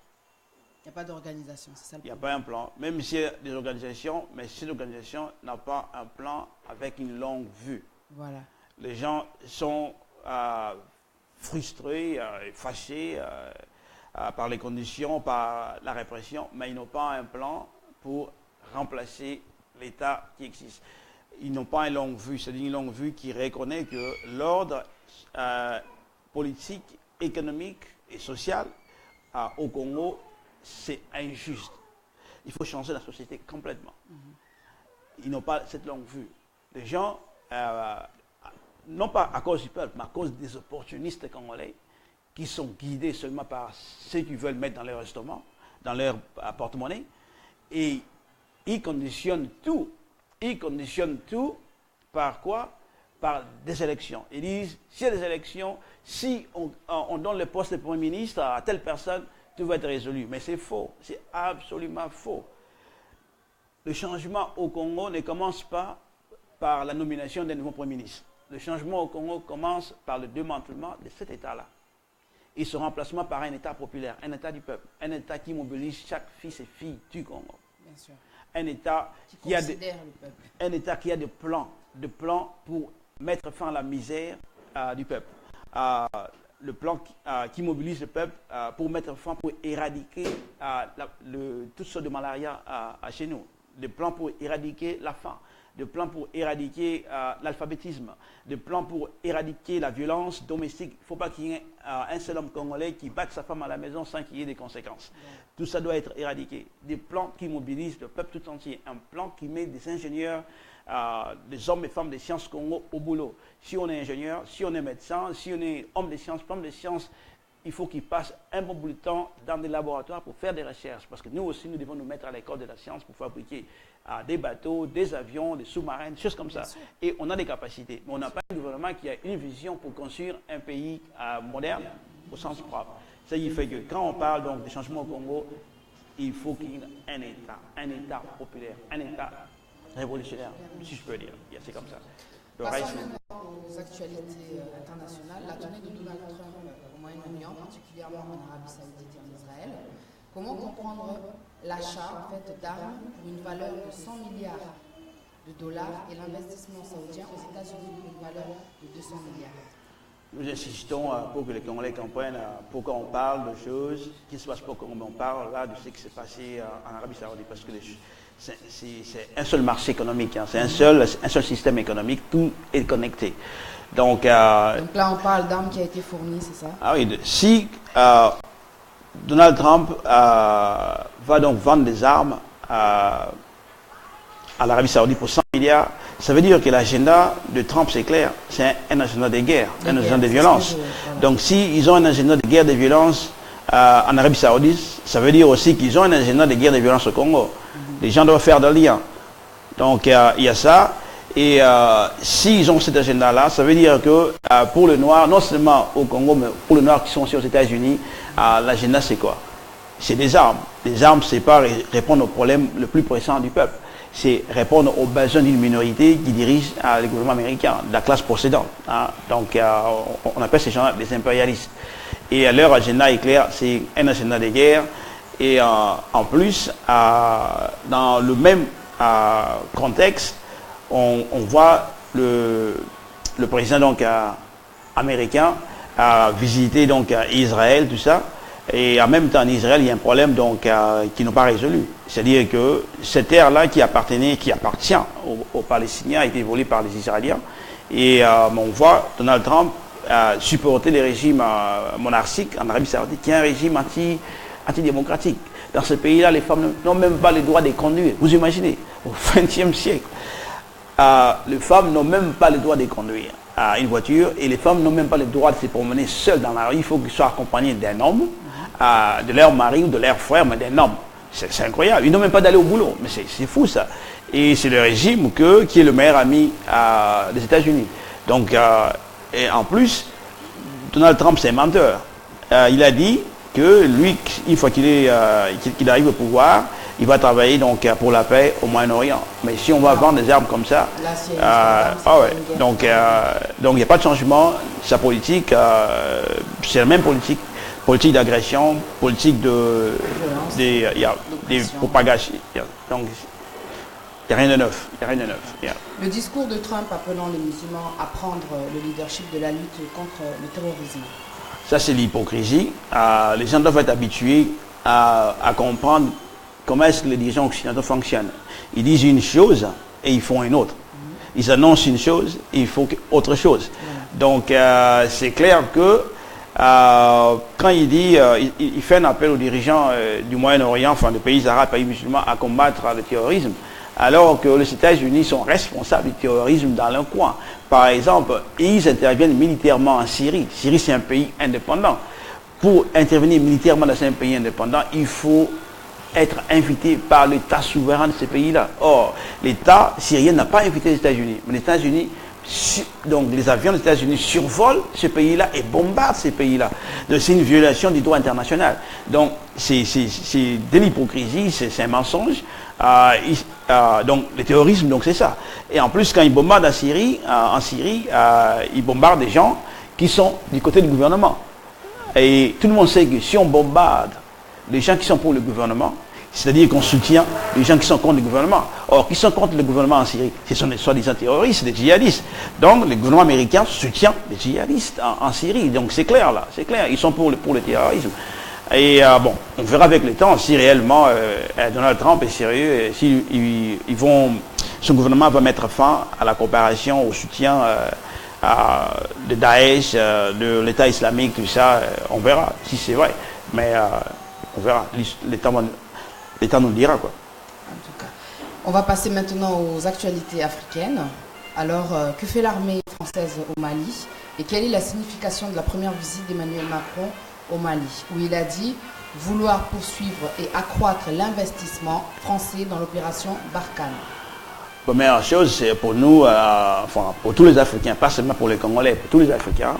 Il n'y a pas d'organisation, c'est ça le problème. Il n'y a pas un plan. Même s'il y a des organisations, mais cette organisation n'a pas un plan avec une longue vue. Voilà. Les gens sont frustrés, fâchés par les conditions, par la répression, mais ils n'ont pas un plan pour remplacer l'État qui existe. Ils n'ont pas une longue vue, c'est-à-dire une longue vue qui reconnaît que l'ordre politique, économique et social au Congo, c'est injuste. Il faut changer la société complètement. Ils n'ont pas cette longue vue. Les gens, non pas à cause du peuple, mais à cause des opportunistes congolais, qui sont guidés seulement par ceux qui veulent mettre dans leur estomac, dans leur porte-monnaie, et ils conditionnent tout. Ils conditionnent tout par quoi? Par des élections. Ils disent, s'il y a des élections, si on donne le poste de Premier ministre à telle personne, tout va être résolu. Mais c'est faux. C'est absolument faux. Le changement au Congo ne commence pas par la nomination d'un nouveau Premier ministre. Le changement au Congo commence par le démantèlement de cet État-là. Et son remplacement par un État populaire, un État du peuple, un État qui mobilise chaque fils et fille du Congo. Bien sûr. Un État qui a des plans pour mettre fin à la misère du peuple. le plan qui mobilise le peuple pour mettre fin, pour éradiquer toutes sortes de malaria chez nous. Des plans pour éradiquer la faim, des plans pour éradiquer l'alphabétisme, des plans pour éradiquer la violence domestique. Il ne faut pas qu'il y ait un seul homme congolais qui batte sa femme à la maison sans qu'il y ait des conséquences. Tout ça doit être éradiqué. Des plans qui mobilisent le peuple tout entier. Un plan qui met des ingénieurs, des hommes et femmes des sciences Congo au boulot. Si on est ingénieur, si on est médecin, si on est homme des sciences, femme des sciences, il faut qu'ils passent un bon bout de temps dans des laboratoires pour faire des recherches. Parce que nous aussi, nous devons nous mettre à l'école de la science pour fabriquer des bateaux, des avions, des sous-marins, des choses comme ça. Et on a des capacités. Mais on n'a pas un gouvernement qui a une vision pour construire un pays moderne au sens propre. Ça y fait que quand on parle donc des changements au Congo, il faut qu'il y ait un État populaire, un État révolutionnaire, si je peux dire. C'est comme ça. Passons maintenant aux actualités internationales. La tournée de Donald Trump au Moyen-Orient, particulièrement en Arabie Saoudite et en Israël. Comment comprendre l'achat en fait, d'armes pour une valeur de 100 milliards de dollars et l'investissement saoudien aux États-Unis pour une valeur de 200 milliards? Nous insistons pour que les Congolais comprennent pourquoi on parle de choses qui se passent pas comme on parle là de ce qui s'est passé en Arabie Saoudite, parce que c'est un seul marché économique, hein, c'est un seul système économique, tout est connecté. Donc là on parle d'armes qui a été fournies, c'est ça? Ah oui, si Donald Trump va donc vendre des armes à l'Arabie Saoudite pour 100 milliards, ça veut dire que l'agenda de Trump, c'est clair, c'est un agenda de guerre, un agenda de violence. Donc s'ils ont un agenda de guerre, de violence en Arabie Saoudite, ça veut dire aussi qu'ils ont un agenda de guerre, de violence au Congo. Les gens doivent faire des liens. Donc il y a ça. Et s'ils ont cet agenda-là, ça veut dire que pour le noir, non seulement au Congo, mais pour le noir qui sont aussi aux États-Unis, l'agenda c'est quoi? C'est des armes. Les armes, c'est pas répondre au problème le plus pressant du peuple. C'est répondre aux besoins d'une minorité qui dirige le gouvernement américain, de la classe possédante. Hein. Donc on appelle ces gens des impérialistes. Et leur agenda est clair, c'est un agenda de guerre. Et en plus, dans le même contexte, on voit le président donc, américain visiter donc, Israël, tout ça. Et en même temps, en Israël, il y a un problème donc, qui n'est pas résolu. C'est-à-dire que cette terre-là qui appartient aux Palestiniens a été volée par les Israéliens. Et on voit Donald Trump supporter les régimes monarchiques en Arabie Saoudite, qui est un régime antidémocratique. Dans ce pays-là, les femmes n'ont même pas le droit de conduire. Vous imaginez, au XXe siècle, les femmes n'ont même pas le droit de conduire une voiture et les femmes n'ont même pas le droit de se promener seules dans la rue. Il faut qu'elles soient accompagnées d'un homme, de leur mari ou de leur frère, mais d'un homme. C'est incroyable. Ils n'ont même pas d'aller au boulot. Mais c'est fou ça. Et c'est le régime qui est le meilleur ami des États-Unis. Donc, et en plus, Donald Trump, c'est un menteur. Il a dit que lui, une fois qu'il arrive au pouvoir, il va travailler donc pour la paix au Moyen-Orient. Mais si on va vendre des armes comme ça, donc il n'y a pas de changement. Sa politique, c'est la même politique d'agression, politique de propagation. Donc il n'y a rien de neuf. Le discours de Trump appelant les musulmans à prendre le leadership de la lutte contre le terrorisme. Ça, c'est l'hypocrisie. Les gens doivent être habitués à comprendre comment est-ce que les dirigeants occidentaux fonctionnent. Ils disent une chose et ils font une autre. Ils annoncent une chose et ils font autre chose. Donc, c'est clair que quand il dit, il fait un appel aux dirigeants du Moyen-Orient, enfin des pays arabes, pays musulmans, à combattre le terrorisme, alors que les États-Unis sont responsables du terrorisme dans leur coin. Par exemple, ils interviennent militairement en Syrie. Syrie, c'est un pays indépendant. Pour intervenir militairement dans un pays indépendant, il faut être invité par l'État souverain de ce pays-là. Or, l'État syrien n'a pas invité les États-Unis. Mais les États-Unis, donc les avions des États-Unis survolent ce pays-là et bombardent ces pays-là. Donc c'est une violation du droit international. Donc c'est de l'hypocrisie, c'est un mensonge. Donc le terrorisme, donc c'est ça. Et en plus, quand ils bombardent en Syrie, ils bombardent des gens qui sont du côté du gouvernement. Et tout le monde sait que si on bombarde les gens qui sont pour le gouvernement, c'est-à-dire qu'on soutient les gens qui sont contre le gouvernement. Or, qui sont contre le gouvernement en Syrie? Ce sont des soi-disant terroristes, des djihadistes. Donc, le gouvernement américain soutient les djihadistes en Syrie. Donc, c'est clair, là. C'est clair. Ils sont pour le terrorisme. Et bon, on verra avec le temps si réellement Donald Trump est sérieux, et si son gouvernement va mettre fin à la coopération, au soutien de Daesh, de l'État islamique, tout ça. On verra si c'est vrai. Mais on verra. L'État nous le dira, quoi. En tout cas. On va passer maintenant aux actualités africaines. Alors, que fait l'armée française au Mali? Et quelle est la signification de la première visite d'Emmanuel Macron au Mali, où il a dit vouloir poursuivre et accroître l'investissement français dans l'opération Barkhane? Première chose, c'est pour nous, enfin pour tous les Africains, pas seulement pour les Congolais, pour tous les Africains.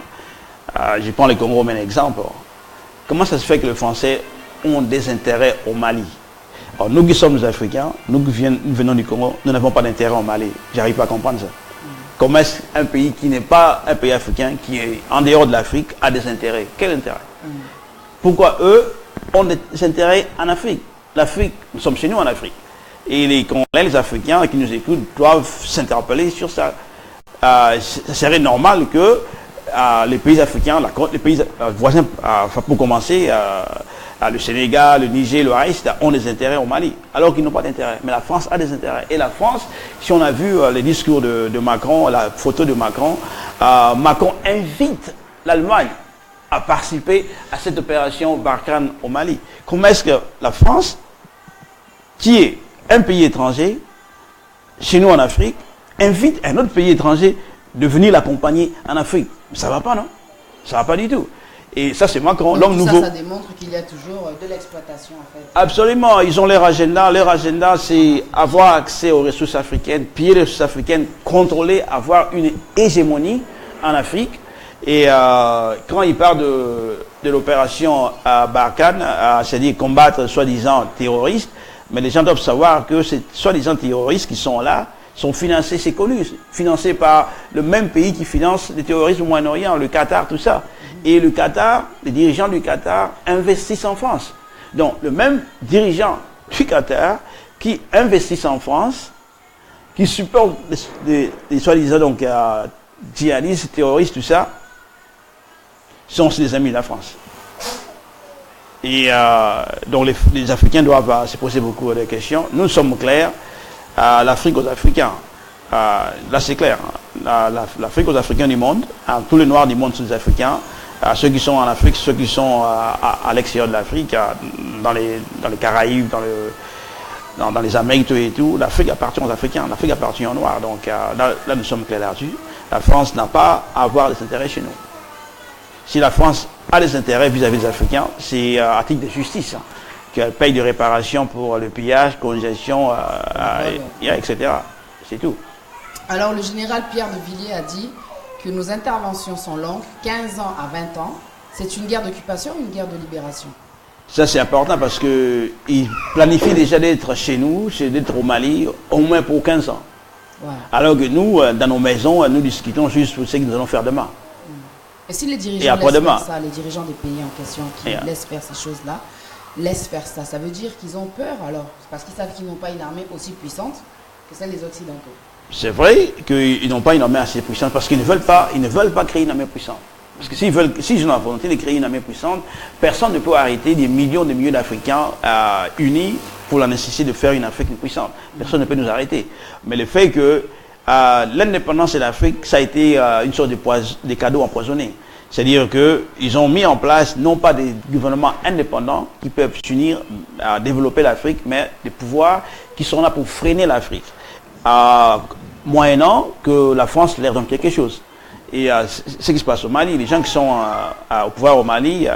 Je prends le Congo comme un exemple. Comment ça se fait que les Français ont des intérêts au Mali? Alors, nous qui sommes des Africains, nous qui venons du Congo, nous n'avons pas d'intérêt au Mali. J'arrive pas à comprendre ça. Comment est-ce qu'un pays qui n'est pas un pays africain, qui est en dehors de l'Afrique, a des intérêts? Quel intérêt? Pourquoi eux ont des intérêts en Afrique? L'Afrique, nous sommes chez nous en Afrique. Et les Congolais, les Africains qui nous écoutent doivent s'interpeller sur ça. Ce serait normal que les pays africains, les pays voisins, pour commencer, le Sénégal, le Niger, le reste, ont des intérêts au Mali, alors qu'ils n'ont pas d'intérêt. Mais la France a des intérêts. Et la France, si on a vu les discours de Macron, la photo de Macron, Macron invite l'Allemagne à participer à cette opération Barkhane au Mali. Comment est-ce que la France, qui est un pays étranger, chez nous en Afrique, invite un autre pays étranger de venir l'accompagner en Afrique? Ça ne va pas, non? Ça ne va pas du tout. Et ça, c'est Macron, l'homme nouveau. Ça démontre qu'il y a toujours de l'exploitation, en fait. Absolument. Ils ont leur agenda. Leur agenda, c'est avoir accès aux ressources africaines, piller les ressources africaines, contrôler, avoir une hégémonie en Afrique. Et quand ils parlent de l'opération Barkhane, c'est-à-dire combattre soi-disant terroristes, mais les gens doivent savoir que ces soi-disant terroristes qui sont là sont financés, c'est connu, financés par le même pays qui finance les terroristes au Moyen-Orient, le Qatar, tout ça. Et le Qatar, les dirigeants du Qatar investissent en France. Donc, le même dirigeant du Qatar qui investissent en France, qui supportent les soi-disant donc djihadistes, terroristes, tout ça, sont des amis de la France. Et donc les Africains doivent se poser beaucoup de questions. Nous sommes clairs, l'Afrique aux Africains. Là c'est clair, l'Afrique aux Africains du monde, tous les Noirs du monde sont des Africains. Ceux qui sont en Afrique, ceux qui sont à l'extérieur de l'Afrique, dans les Caraïbes, dans les Amériques tout et tout, l'Afrique appartient aux Africains, l'Afrique appartient aux Noirs. Donc là nous sommes clairs là-dessus. La France n'a pas à avoir des intérêts chez nous. Si la France a des intérêts vis-à-vis des Africains, c'est à titre de justice, qu'elle paye des réparations pour le pillage, colonisation, etc. C'est tout. Alors le général Pierre de Villiers a dit que nos interventions sont longues, 15 ans à 20 ans. C'est une guerre d'occupation ou une guerre de libération? Ça c'est important parce qu'ils planifient déjà d'être chez nous, d'être au Mali, au moins pour 15 ans. Ouais. Alors que nous, dans nos maisons, nous discutons juste pour ce que nous allons faire demain. Et si les dirigeants laissent faire ça, les dirigeants des pays en question qui laissent faire ces choses-là, laissent faire ça, ça veut dire qu'ils ont peur alors? Parce qu'ils savent qu'ils n'ont pas une armée aussi puissante que celle des Occidentaux. C'est vrai qu'ils n'ont pas une armée assez puissante parce qu'ils ne veulent pas créer une armée puissante. Parce que s'ils ont la volonté de créer une armée puissante, personne ne peut arrêter des millions de milliers d'Africains unis pour la nécessité de faire une Afrique puissante. Personne ne peut nous arrêter. Mais le fait que l'indépendance de l'Afrique, ça a été une sorte de cadeau empoisonné. C'est-à-dire qu'ils ont mis en place non pas des gouvernements indépendants qui peuvent s'unir à développer l'Afrique, mais des pouvoirs qui sont là pour freiner l'Afrique. Moyennant que la France leur donne quelque chose. Et ce qui se passe au Mali, les gens qui sont au pouvoir au Mali,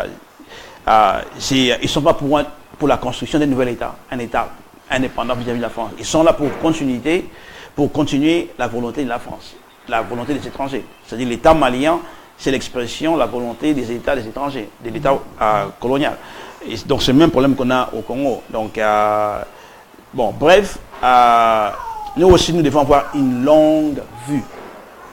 ils ne sont pas pour la construction d'un nouvel État, un État indépendant vis-à-vis de la France. Ils sont là pour continuer la volonté de la France, la volonté des étrangers. C'est-à-dire l'État malien, c'est l'expression, la volonté des États des étrangers, de l'État colonial. Et donc c'est le même problème qu'on a au Congo. Donc, bon, bref, nous aussi nous devons avoir une longue vue,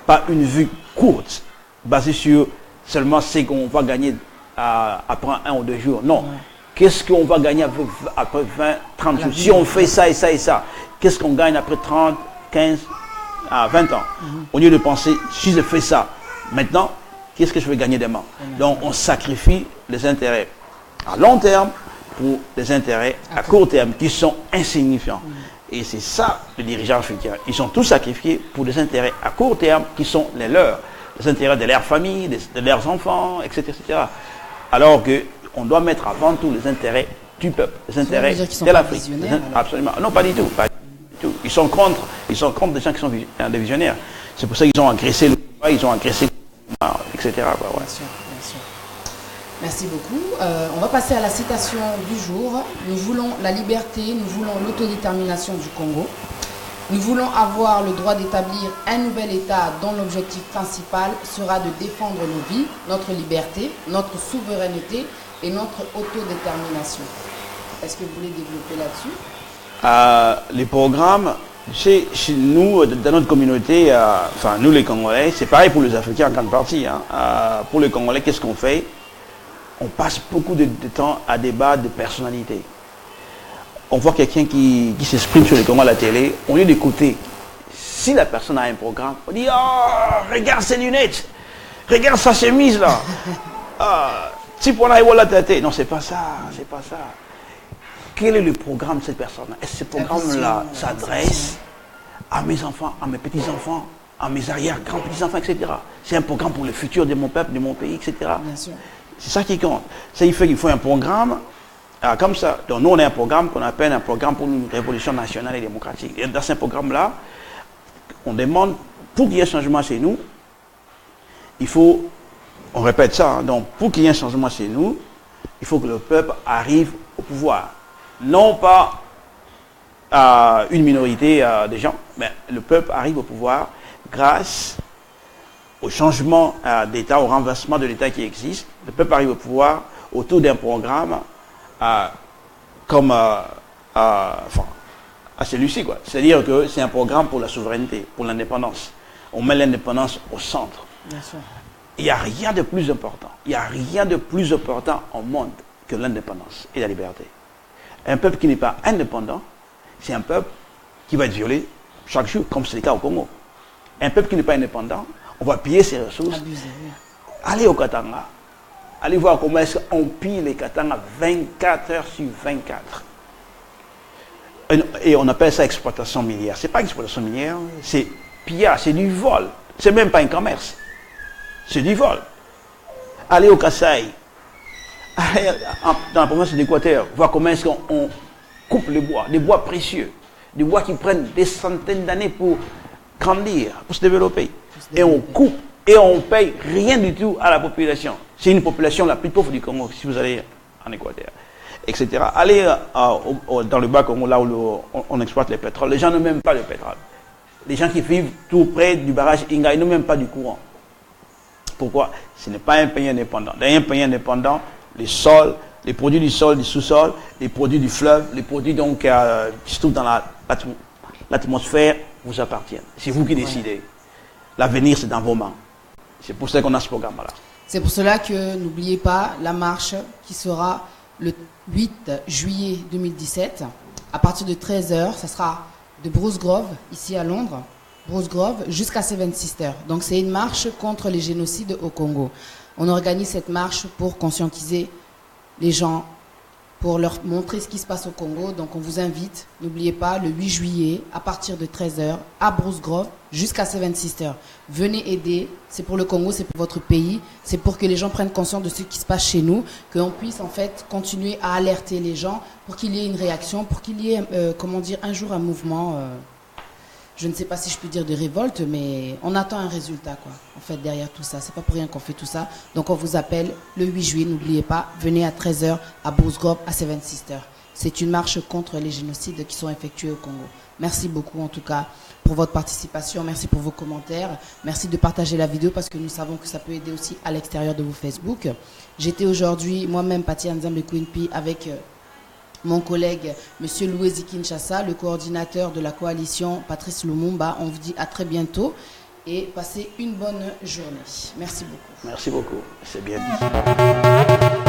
pas une vue courte, basée sur seulement ce qu'on va gagner après 1 ou 2 jours. Non. Ouais. Qu'est-ce qu'on va gagner après 20, 30 jours? Si on fait ça et ça et ça, qu'est-ce qu'on gagne après 30, 15, 20 ans. Au lieu de penser, si je fais ça, maintenant, qu'est-ce que je vais gagner demain? Donc, on sacrifie les intérêts à long terme pour des intérêts à court terme qui sont insignifiants. Et c'est ça, les dirigeants africains. Ils sont tous sacrifiés pour des intérêts à court terme qui sont les leurs. Les intérêts de leur famille, de leurs enfants, etc., etc. Alors qu'on doit mettre avant tout les intérêts du peuple, les intérêts de l'Afrique. Absolument. Non, pas du tout. Pas du tout. Ils sont contre des gens qui sont des visionnaires. C'est pour ça qu'ils ont agressé le pouvoir, ils ont agressé etc. Quoi, ouais. Bien sûr, bien sûr. Merci beaucoup. On va passer à la citation du jour. Nous voulons la liberté, nous voulons l'autodétermination du Congo. Nous voulons avoir le droit d'établir un nouvel État dont l'objectif principal sera de défendre nos vies, notre liberté, notre souveraineté et notre autodétermination. Est-ce que vous voulez développer là-dessus? Les programmes, chez nous, dans notre communauté, enfin nous les Congolais, c'est pareil pour les Africains en grande partie. Hein. Pour les Congolais, qu'est-ce qu'on fait? On passe beaucoup de temps à débattre de personnalités. On voit quelqu'un qui s'exprime sur les Congo à la télé, au lieu d'écouter, si la personne a un programme, on dit « Oh, regarde ses lunettes, regarde sa chemise là, si pour la tête. » Non, c'est pas ça, c'est pas ça. Quel est le programme de cette personne? Est-ce que ce programme-là s'adresse à mes enfants, à mes petits-enfants, à mes arrière-grands-petits-enfants, etc. C'est un programme pour le futur de mon peuple, de mon pays, etc. Bien sûr. C'est ça qui compte. Ça, il fait qu'il faut un programme comme ça. Donc nous, on a un programme qu'on appelle un programme pour une révolution nationale et démocratique. Et dans ce programme-là, on demande, pour qu'il y ait un changement chez nous, il faut, on répète ça, hein, donc pour qu'il y ait un changement chez nous, il faut que le peuple arrive au pouvoir. Non pas à une minorité de gens, mais le peuple arrive au pouvoir grâce au changement d'État, au renversement de l'État qui existe. Le peuple arrive au pouvoir autour d'un programme comme à celui-ci, quoi. C'est-à-dire que c'est un programme pour la souveraineté, pour l'indépendance. On met l'indépendance au centre. Bien sûr. Il n'y a rien de plus important. Il n'y a rien de plus important au monde que l'indépendance et la liberté. Un peuple qui n'est pas indépendant, c'est un peuple qui va être violé chaque jour, comme c'est le cas au Congo. Un peuple qui n'est pas indépendant, on va piller ses ressources. Abusé, oui. Allez au Katanga. Allez voir comment est-ce qu'on pille les Katanga 24 heures sur 24. Et on appelle ça exploitation minière. Ce n'est pas exploitation minière, c'est pillage, c'est du vol. Ce n'est même pas un commerce. C'est du vol. Allez au Kasaï. Allez dans la province de l'Équateur, voir comment est-ce qu'on coupe les bois précieux, des bois qui prennent des centaines d'années pour grandir, pour se développer. Et on coupe et on paye rien du tout à la population. C'est une population la plus pauvre du Congo, si vous allez en Équateur, etc. Allez dans le bas Congo, là où on exploite le pétrole. Les gens n'ont même pas le pétrole. Les gens qui vivent tout près du barrage Inga, ils n'ont même pas du courant. Pourquoi? Ce n'est pas un pays indépendant. Dans un pays indépendant, les sols, les produits du sol, du sous-sol, les produits du fleuve, les produits donc, qui se trouvent dans l'atmosphère vous appartiennent. C'est vous qui décidez. L'avenir, c'est dans vos mains. C'est pour ça qu'on a ce programme-là. C'est pour cela que n'oubliez pas la marche qui sera le 8 juillet 2017. À partir de 13h, ça sera de Bruce Grove, ici à Londres, Bruce Grove, jusqu'à Seven Sisters. Donc c'est une marche contre les génocides au Congo. On organise cette marche pour conscientiser les gens, pour leur montrer ce qui se passe au Congo. Donc on vous invite, n'oubliez pas, le 8 juillet, à partir de 13h, à Bruce Grove, jusqu'à Seven Sisters. Venez aider, c'est pour le Congo, c'est pour votre pays, c'est pour que les gens prennent conscience de ce qui se passe chez nous, qu'on puisse en fait continuer à alerter les gens pour qu'il y ait une réaction, pour qu'il y ait, comment dire, un jour un mouvement, je ne sais pas si je peux dire de révolte, mais on attend un résultat, quoi, en fait, derrière tout ça. C'est pas pour rien qu'on fait tout ça. Donc on vous appelle le 8 juillet, n'oubliez pas, venez à 13h à Bruce Grove, à Seven Sisters. C'est une marche contre les génocides qui sont effectués au Congo. Merci beaucoup en tout cas pour votre participation, merci pour vos commentaires, merci de partager la vidéo parce que nous savons que ça peut aider aussi à l'extérieur de vos Facebook. J'étais aujourd'hui moi-même Pati Nzambe Quinpi avec mon collègue Monsieur Louis Kinshasa, le coordinateur de la coalition Patrice Lumumba. On vous dit à très bientôt et passez une bonne journée. Merci beaucoup. Merci beaucoup, c'est bien dit.